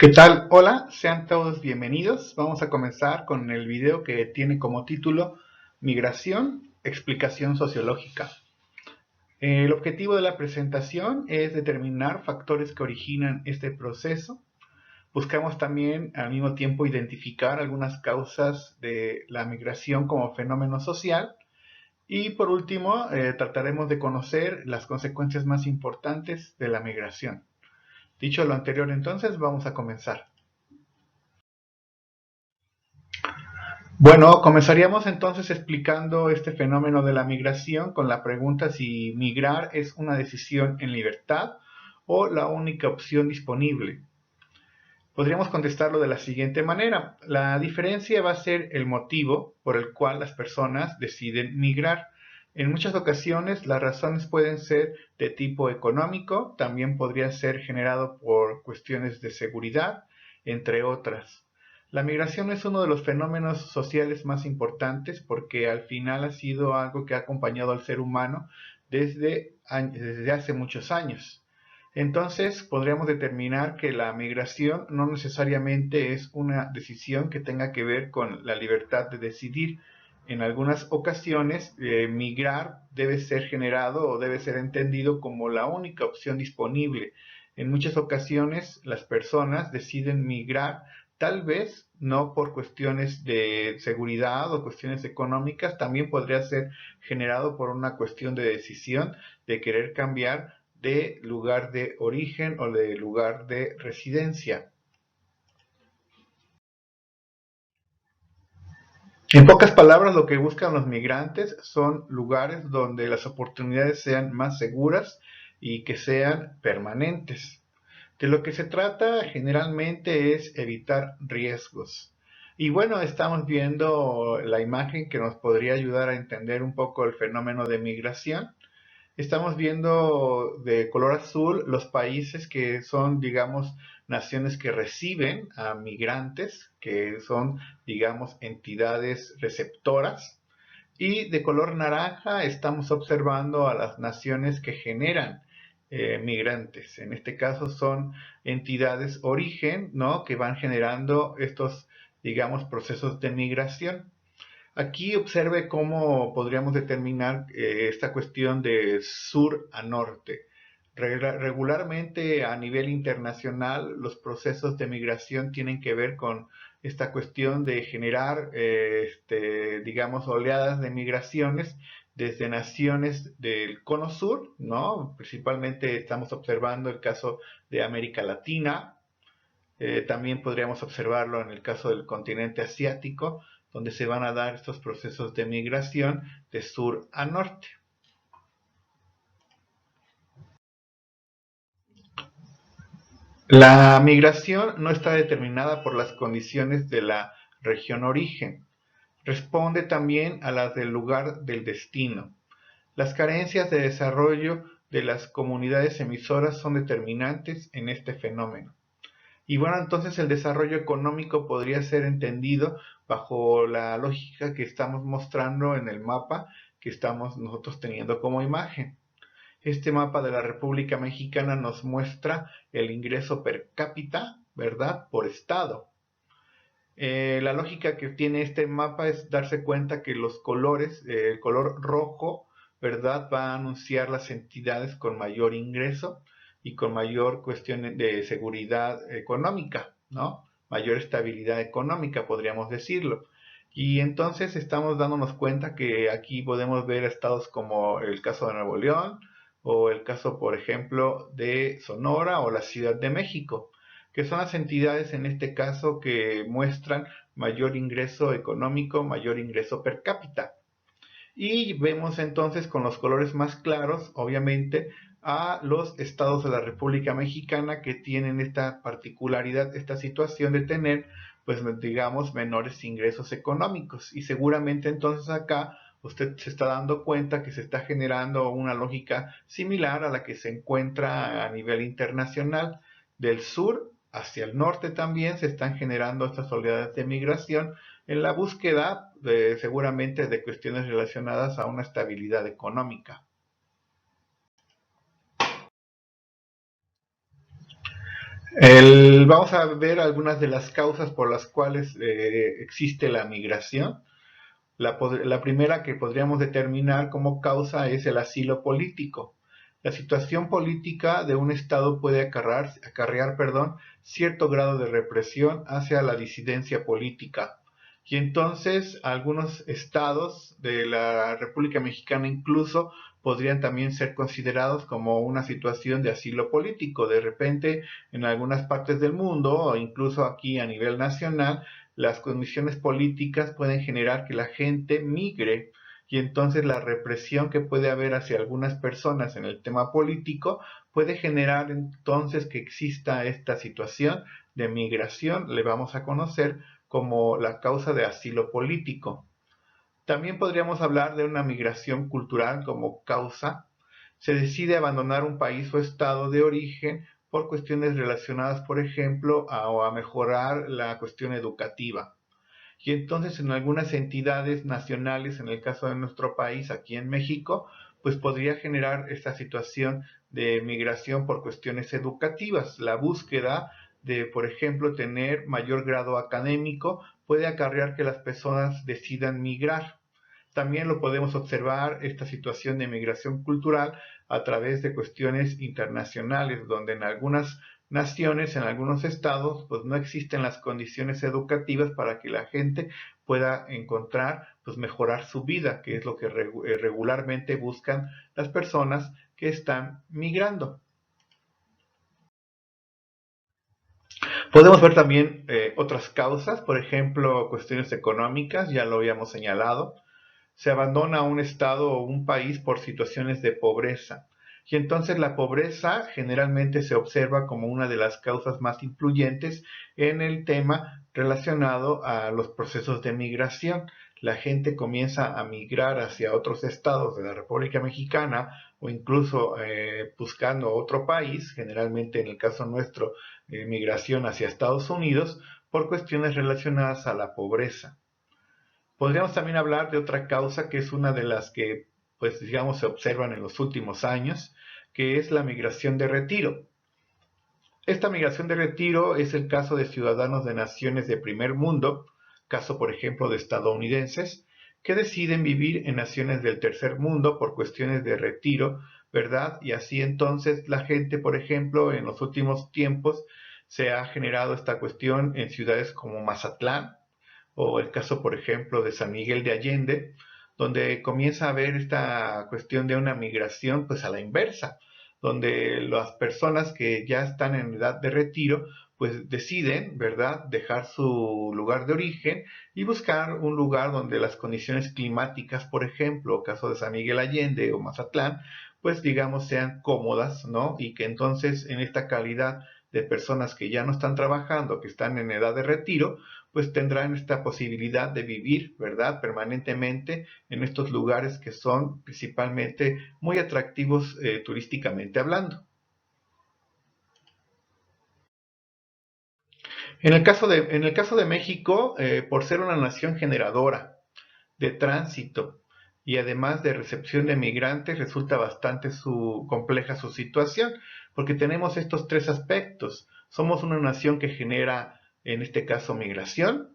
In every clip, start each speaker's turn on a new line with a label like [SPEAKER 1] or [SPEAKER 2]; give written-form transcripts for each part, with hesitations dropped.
[SPEAKER 1] ¿Qué tal? Hola, sean todos bienvenidos. Vamos a comenzar con el video que tiene como título Migración, explicación sociológica. El objetivo de la presentación es determinar factores que originan este proceso. Buscamos también al mismo tiempo identificar algunas causas de la migración como fenómeno social. Y por último, trataremos de conocer las consecuencias más importantes de la migración. Dicho lo anterior, entonces, vamos a comenzar. Bueno, comenzaríamos entonces explicando este fenómeno de la migración con la pregunta si migrar es una decisión en libertad o la única opción disponible. Podríamos contestarlo de la siguiente manera. La diferencia va a ser el motivo por el cual las personas deciden migrar. En muchas ocasiones las razones pueden ser de tipo económico, también podría ser generado por cuestiones de seguridad, entre otras. La migración es uno de los fenómenos sociales más importantes porque al final ha sido algo que ha acompañado al ser humano desde hace muchos años. Entonces, podríamos determinar que la migración no necesariamente es una decisión que tenga que ver con la libertad de decidir. En algunas ocasiones, migrar debe ser generado o debe ser entendido como la única opción disponible. En muchas ocasiones, las personas deciden migrar, tal vez no por cuestiones de seguridad o cuestiones económicas, también podría ser generado por una cuestión de decisión de querer cambiar de lugar de origen o de lugar de residencia. En pocas palabras, lo que buscan los migrantes son lugares donde las oportunidades sean más seguras y que sean permanentes. De lo que se trata generalmente es evitar riesgos. Y bueno, estamos viendo la imagen que nos podría ayudar a entender un poco el fenómeno de migración. Estamos viendo de color azul los países que son, digamos, naciones que reciben a migrantes, que son, digamos, entidades receptoras. Y de color naranja estamos observando a las naciones que generan migrantes. En este caso son entidades origen, ¿no? Que van generando estos, digamos, procesos de migración. Aquí observe cómo podríamos determinar esta cuestión de sur a norte. Regularmente a nivel internacional los procesos de migración tienen que ver con esta cuestión de generar, digamos, oleadas de migraciones desde naciones del cono sur, ¿no? Principalmente estamos observando el caso de América Latina, también podríamos observarlo en el caso del continente asiático, donde se van a dar estos procesos de migración de sur a norte. La migración no está determinada por las condiciones de la región origen. Responde también a las del lugar del destino. Las carencias de desarrollo de las comunidades emisoras son determinantes en este fenómeno. Y bueno, entonces el desarrollo económico podría ser entendido bajo la lógica que estamos mostrando en el mapa que estamos nosotros teniendo como imagen. Este mapa de la República Mexicana nos muestra el ingreso per cápita, ¿verdad? Por estado. La lógica que tiene este mapa es darse cuenta que los colores, el color rojo, ¿verdad? Va a anunciar las entidades con mayor ingreso y con mayor cuestión de seguridad económica, ¿no? Mayor estabilidad económica, podríamos decirlo. Y entonces estamos dándonos cuenta que aquí podemos ver estados como el caso de Nuevo León o el caso, por ejemplo, de Sonora o la Ciudad de México, que son las entidades en este caso que muestran mayor ingreso económico, mayor ingreso per cápita. Y vemos entonces con los colores más claros, obviamente, a los estados de la República Mexicana que tienen esta particularidad, esta situación de tener, pues digamos, menores ingresos económicos. Y seguramente entonces acá usted se está dando cuenta que se está generando una lógica similar a la que se encuentra a nivel internacional. Del sur hacia el norte también se están generando estas oleadas de migración en la búsqueda seguramente de cuestiones relacionadas a una estabilidad económica. Vamos a ver algunas de las causas por las cuales existe la migración. La primera que podríamos determinar como causa es el asilo político. La situación política de un Estado puede acarrear, cierto grado de represión hacia la disidencia política. Y entonces algunos estados de la República Mexicana incluso podrían también ser considerados como una situación de asilo político. De repente, en algunas partes del mundo, o incluso aquí a nivel nacional, las condiciones políticas pueden generar que la gente migre y entonces la represión que puede haber hacia algunas personas en el tema político puede generar entonces que exista esta situación de migración, le vamos a conocer como la causa de asilo político. También podríamos hablar de una migración cultural como causa. Se decide abandonar un país o estado de origen por cuestiones relacionadas, por ejemplo, a mejorar la cuestión educativa. Y entonces en algunas entidades nacionales, en el caso de nuestro país, aquí en México, pues podría generar esta situación de migración por cuestiones educativas. La búsqueda de, por ejemplo, tener mayor grado académico puede acarrear que las personas decidan migrar. También lo podemos observar, esta situación de migración cultural, a través de cuestiones internacionales, donde en algunas naciones, en algunos estados, pues no existen las condiciones educativas para que la gente pueda encontrar, pues mejorar su vida, que es lo que regularmente buscan las personas que están migrando. Podemos ver también otras causas, por ejemplo, cuestiones económicas, ya lo habíamos señalado. Se abandona un estado o un país por situaciones de pobreza. Y entonces la pobreza generalmente se observa como una de las causas más influyentes en el tema relacionado a los procesos de migración. La gente comienza a migrar hacia otros estados de la República Mexicana o incluso buscando otro país, generalmente en el caso nuestro, migración hacia Estados Unidos, por cuestiones relacionadas a la pobreza. Podríamos también hablar de otra causa que es una de las que, pues digamos, se observan en los últimos años, que es la migración de retiro. Esta migración de retiro es el caso de ciudadanos de naciones de primer mundo, caso por ejemplo de estadounidenses, que deciden vivir en naciones del tercer mundo por cuestiones de retiro, ¿verdad? Y así entonces la gente, por ejemplo, en los últimos tiempos se ha generado esta cuestión en ciudades como Mazatlán, o el caso, por ejemplo, de San Miguel de Allende, donde comienza a haber esta cuestión de una migración pues a la inversa, donde las personas que ya están en edad de retiro pues deciden, ¿verdad?, dejar su lugar de origen y buscar un lugar donde las condiciones climáticas, por ejemplo, caso de San Miguel Allende o Mazatlán, pues digamos sean cómodas, ¿no? Y que entonces en esta calidad de personas que ya no están trabajando, que están en edad de retiro, pues tendrán esta posibilidad de vivir, ¿verdad?, permanentemente en estos lugares que son principalmente muy atractivos turísticamente hablando. En el caso de México, por ser una nación generadora de tránsito y además de recepción de migrantes, resulta bastante compleja su situación, porque tenemos estos tres aspectos. Somos una nación que genera, en este caso, migración.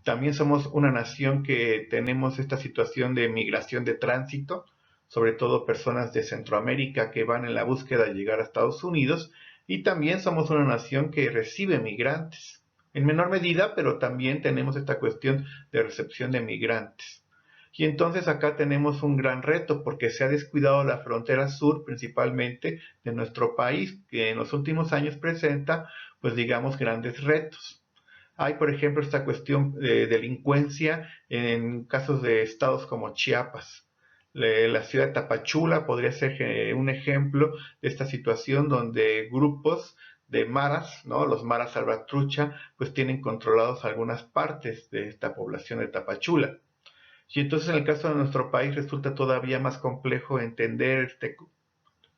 [SPEAKER 1] También somos una nación que tenemos esta situación de migración de tránsito, sobre todo personas de Centroamérica que van en la búsqueda de llegar a Estados Unidos, y también somos una nación que recibe migrantes, en menor medida, pero también tenemos esta cuestión de recepción de migrantes. Y entonces acá tenemos un gran reto porque se ha descuidado la frontera sur principalmente de nuestro país, que en los últimos años presenta, pues digamos, grandes retos. Hay, por ejemplo, esta cuestión de delincuencia en casos de estados como Chiapas. La ciudad de Tapachula podría ser un ejemplo de esta situación donde grupos de maras, ¿no? Los maras salvatrucha, pues tienen controlados algunas partes de esta población de Tapachula. Y entonces en el caso de nuestro país resulta todavía más complejo entender este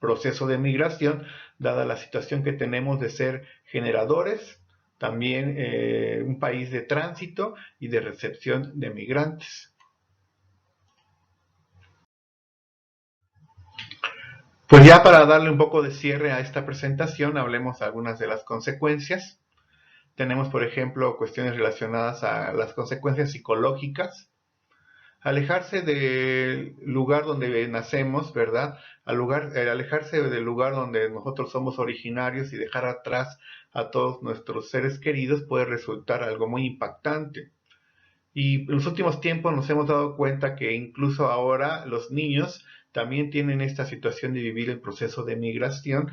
[SPEAKER 1] proceso de migración, dada la situación que tenemos de ser generadores, también un país de tránsito y de recepción de migrantes. Pues ya para darle un poco de cierre a esta presentación, hablemos de algunas de las consecuencias. Tenemos, por ejemplo, cuestiones relacionadas a las consecuencias psicológicas. Alejarse del lugar donde nacemos, ¿verdad? Alejarse del lugar donde nosotros somos originarios y dejar atrás a todos nuestros seres queridos puede resultar algo muy impactante. Y en los últimos tiempos nos hemos dado cuenta que incluso ahora los niños también tienen esta situación de vivir el proceso de migración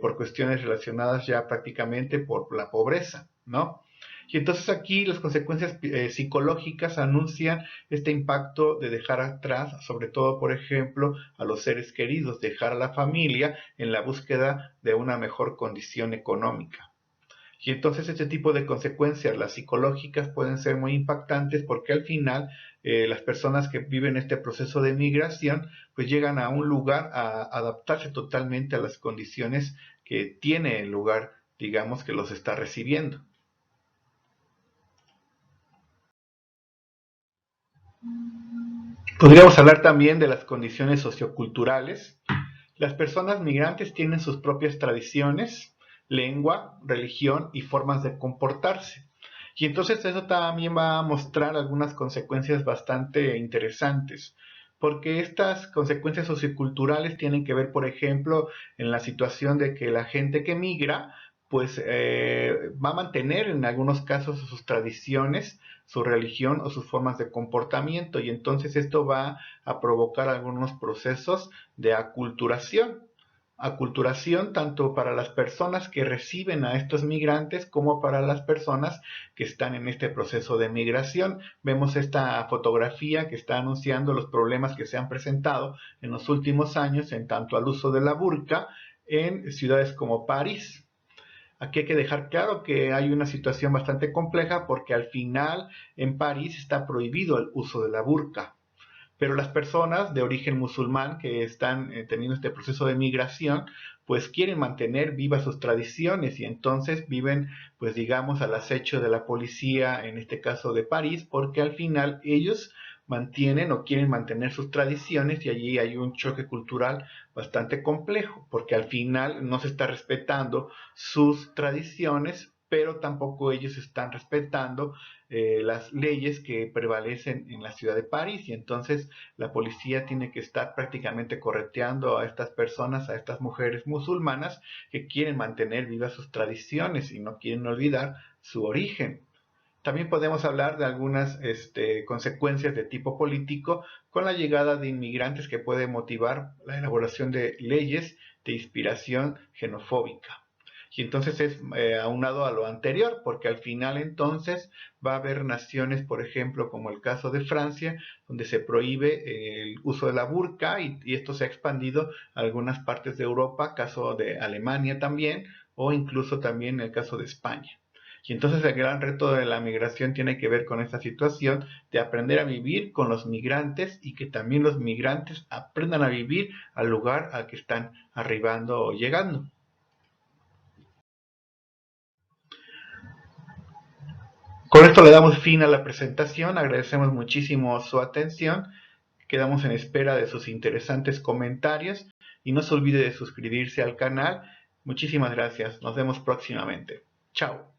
[SPEAKER 1] por cuestiones relacionadas ya prácticamente por la pobreza, ¿no? Y entonces aquí las consecuencias psicológicas anuncian este impacto de dejar atrás, sobre todo, por ejemplo, a los seres queridos, dejar a la familia en la búsqueda de una mejor condición económica. Y entonces este tipo de consecuencias, las psicológicas, pueden ser muy impactantes porque al final las personas que viven este proceso de migración pues llegan a un lugar a adaptarse totalmente a las condiciones que tiene el lugar, digamos, que los está recibiendo. Podríamos hablar también de las condiciones socioculturales. Las personas migrantes tienen sus propias tradiciones, lengua, religión y formas de comportarse. Y entonces eso también va a mostrar algunas consecuencias bastante interesantes, porque estas consecuencias socioculturales tienen que ver, por ejemplo, en la situación de que la gente que migra, pues va a mantener en algunos casos sus tradiciones, su religión o sus formas de comportamiento, y entonces esto va a provocar algunos procesos de aculturación. Aculturación tanto para las personas que reciben a estos migrantes como para las personas que están en este proceso de migración. Vemos esta fotografía que está anunciando los problemas que se han presentado en los últimos años en tanto al uso de la burka en ciudades como París. Aquí hay que dejar claro que hay una situación bastante compleja porque al final en París está prohibido el uso de la burka, pero las personas de origen musulmán que están teniendo este proceso de migración, pues quieren mantener vivas sus tradiciones y entonces viven, pues digamos, al acecho de la policía, en este caso de París, porque al final ellos mantienen o quieren mantener sus tradiciones y allí hay un choque cultural bastante complejo, porque al final no se está respetando sus tradiciones, pero tampoco ellos están respetando las leyes que prevalecen en la ciudad de París y entonces la policía tiene que estar prácticamente correteando a estas personas, a estas mujeres musulmanas que quieren mantener vivas sus tradiciones y no quieren olvidar su origen. También podemos hablar de algunas consecuencias de tipo político con la llegada de inmigrantes que puede motivar la elaboración de leyes de inspiración xenofóbica. Y entonces es aunado a lo anterior, porque al final entonces va a haber naciones, por ejemplo, como el caso de Francia, donde se prohíbe el uso de la burka y esto se ha expandido a algunas partes de Europa, caso de Alemania también, o incluso también el caso de España. Y entonces el gran reto de la migración tiene que ver con esta situación de aprender a vivir con los migrantes y que también los migrantes aprendan a vivir al lugar al que están arribando o llegando. Con esto le damos fin a la presentación, agradecemos muchísimo su atención, quedamos en espera de sus interesantes comentarios y no se olvide de suscribirse al canal. Muchísimas gracias, nos vemos próximamente. Chao.